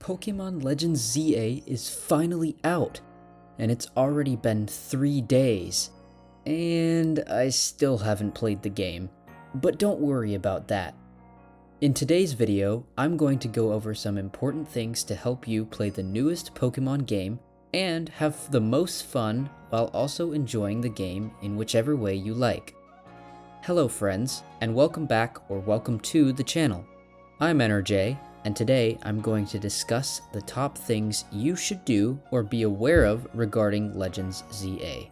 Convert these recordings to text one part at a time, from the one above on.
Pokémon Legends ZA is finally out, and it's already been 3 days, and I still haven't played the game, but don't worry about that. In today's video, I'm going to go over some important things to help you play the newest Pokémon game and have the most fun while also enjoying the game in whichever way you like. Hello friends, and welcome back or welcome to the channel. I'm NRJ, and today I'm going to discuss the top things you should do or be aware of regarding Legends ZA.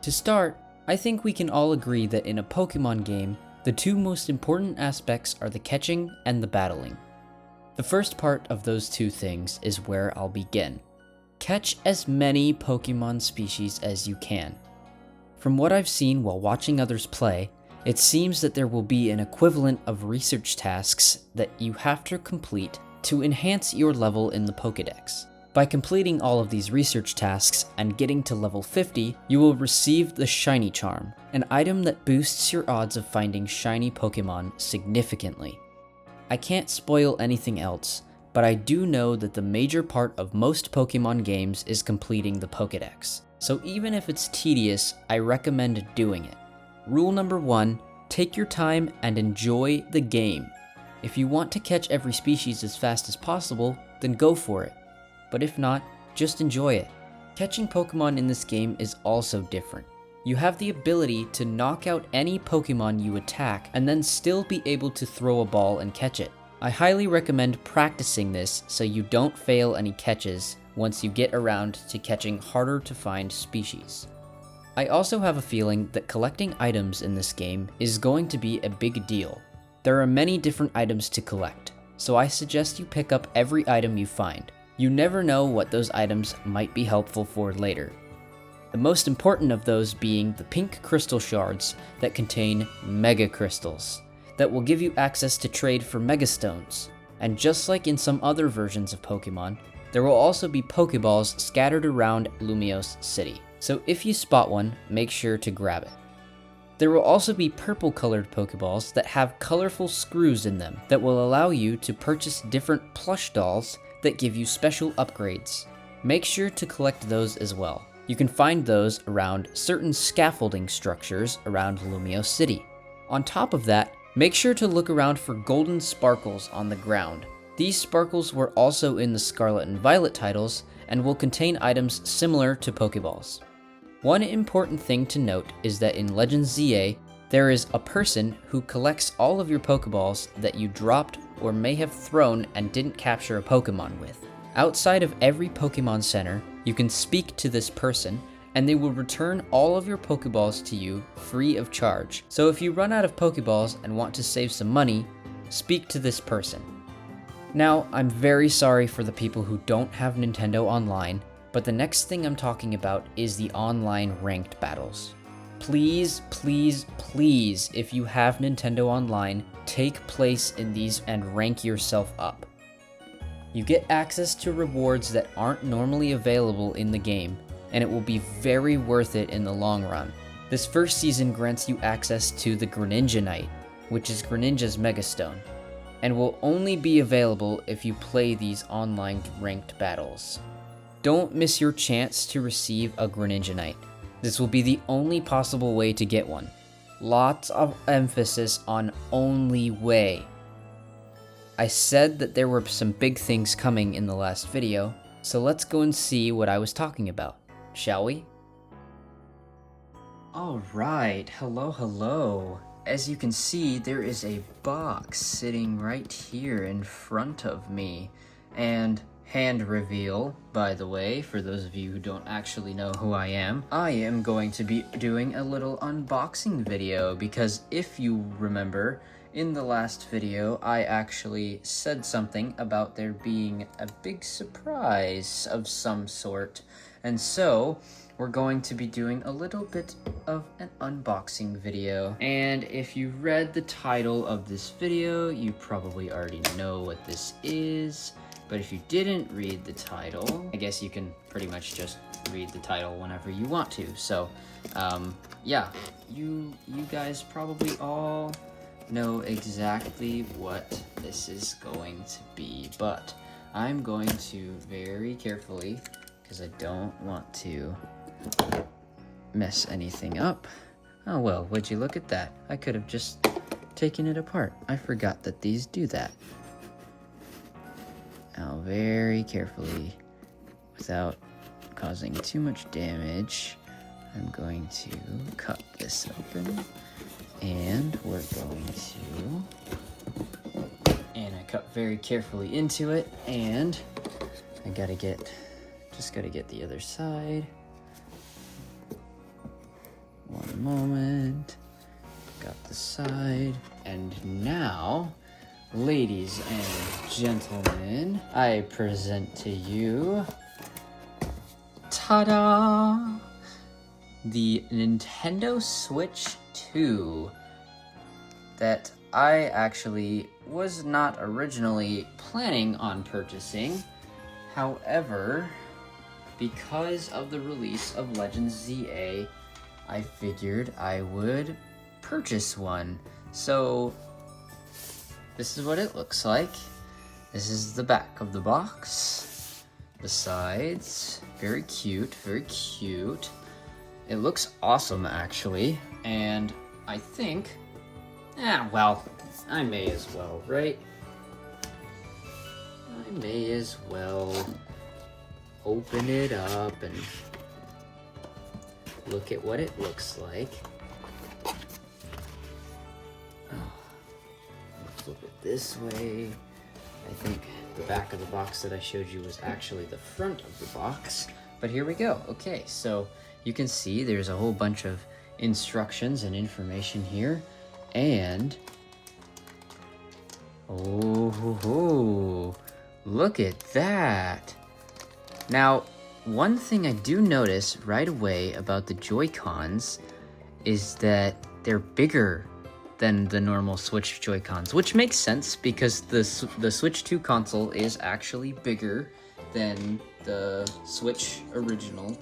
To start, I think we can all agree that in a Pokemon game, the two most important aspects are the catching and the battling. The first part of those two things is where I'll begin. Catch as many Pokemon species as you can. From what I've seen while watching others play, it seems that there will be an equivalent of research tasks that you have to complete to enhance your level in the Pokédex. By completing all of these research tasks and getting to level 50, you will receive the Shiny Charm, an item that boosts your odds of finding shiny Pokemon significantly. I can't spoil anything else, but I do know that the major part of most Pokemon games is completing the Pokédex, so even if it's tedious, I recommend doing it. Rule number 1, take your time and enjoy the game. If you want to catch every species as fast as possible, then go for it. But if not, just enjoy it. Catching Pokemon in this game is also different. You have the ability to knock out any Pokemon you attack and then still be able to throw a ball and catch it. I highly recommend practicing this so you don't fail any catches once you get around to catching harder to find species. I also have a feeling that collecting items in this game is going to be a big deal. There are many different items to collect, so I suggest you pick up every item you find. You never know what those items might be helpful for later. The most important of those being the pink crystal shards that contain Mega Crystals, that will give you access to trade for Mega Stones. And just like in some other versions of Pokemon, there will also be Pokeballs scattered around Lumiose City. So if you spot one, make sure to grab it. There will also be purple colored Pokeballs that have colorful screws in them that will allow you to purchase different plush dolls that give you special upgrades. Make sure to collect those as well. You can find those around certain scaffolding structures around Lumiose City. On top of that, make sure to look around for golden sparkles on the ground. These sparkles were also in the Scarlet and Violet titles and will contain items similar to Pokeballs. One important thing to note is that in Legends ZA, there is a person who collects all of your Pokeballs that you dropped or may have thrown and didn't capture a Pokemon with. Outside of every Pokemon Center, you can speak to this person, and they will return all of your Pokeballs to you free of charge. So if you run out of Pokeballs and want to save some money, speak to this person. Now, I'm very sorry for the people who don't have Nintendo Online, but the next thing I'm talking about is the online ranked battles. Please, please, please, if you have Nintendo Online, take place in these and rank yourself up. You get access to rewards that aren't normally available in the game, and it will be very worth it in the long run. This first season grants you access to the Greninja Knight, which is Greninja's Megastone, and will only be available if you play these online ranked battles. Don't miss your chance to receive a Greninja Knight. This will be the only possible way to get one. Lots of emphasis on only way. I said that there were some big things coming in the last video, so let's go and see what I was talking about, shall we? Alright, hello. As you can see, there is a box sitting right here in front of me, and hand reveal, by the way, for those of you who don't actually know who I am going to be doing a little unboxing video, because if you remember, in the last video, I actually said something about there being a big surprise of some sort, and so we're going to be doing a little bit of an unboxing video. And if you read the title of this video, you probably already know what this is. But if you didn't read the title, I guess you can pretty much just read the title whenever you want to. So, yeah, you guys probably all know exactly what this is going to be, but I'm going to very carefully, because I don't want to mess anything up. Oh well, would you look at that? I could have just taken it apart. I forgot that these do that. Now very carefully, without causing too much damage, I'm going to cut this open, and we're going to, and I cut very carefully into it, and I just gotta get the other side. One moment, got the side, and now, ladies and gentlemen, I present to you, ta-da! The Nintendo Switch 2 that I actually was not originally planning on purchasing. However, because of the release of Legends ZA, I figured I would purchase one. So this is what it looks like. This is the back of the box. The sides, very cute, very cute. It looks awesome, actually, and I think, well, I may as well, right? I may as well open it up and look at what it looks like. Flip it this way. I think the back of the box that I showed you was actually the front of the box, but here we go. Okay, so you can see there's a whole bunch of instructions and information here, and oh, look at that. Now, one thing I do notice right away about the Joy-Cons is that they're bigger than the normal Switch Joy-Cons, which makes sense because the Switch 2 console is actually bigger than the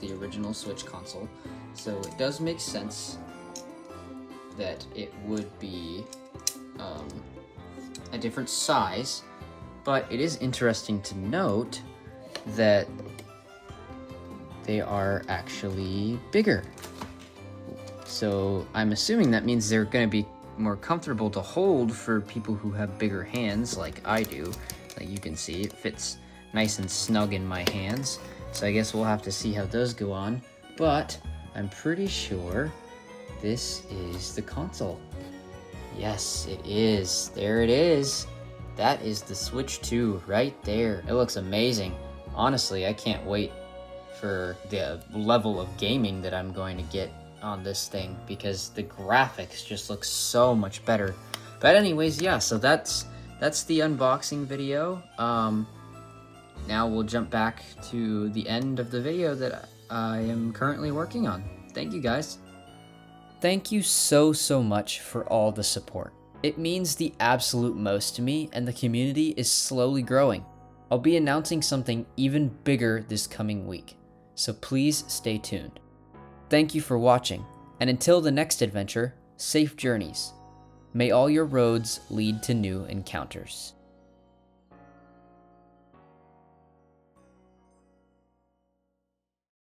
the original Switch console. So it does make sense that it would be a different size, but it is interesting to note that they are actually bigger. So I'm assuming that means they're going to be more comfortable to hold for people who have bigger hands like I do. Like you can see, it fits nice and snug in my hands. So I guess we'll have to see how those go on. But I'm pretty sure this is the console. Yes, it is. There it is. That is the Switch 2 right there. It looks amazing. Honestly, I can't wait for the level of gaming that I'm going to get on this thing because the graphics just look so much better. But anyways, yeah, so that's the unboxing video. Now we'll jump back to the end of the video that I am currently working on. Thank you guys. Thank you so much for all the support. It means the absolute most to me, and the community is slowly growing. I'll be announcing something even bigger this coming week, so please stay tuned. Thank you for watching, and until the next adventure, safe journeys. May all your roads lead to new encounters.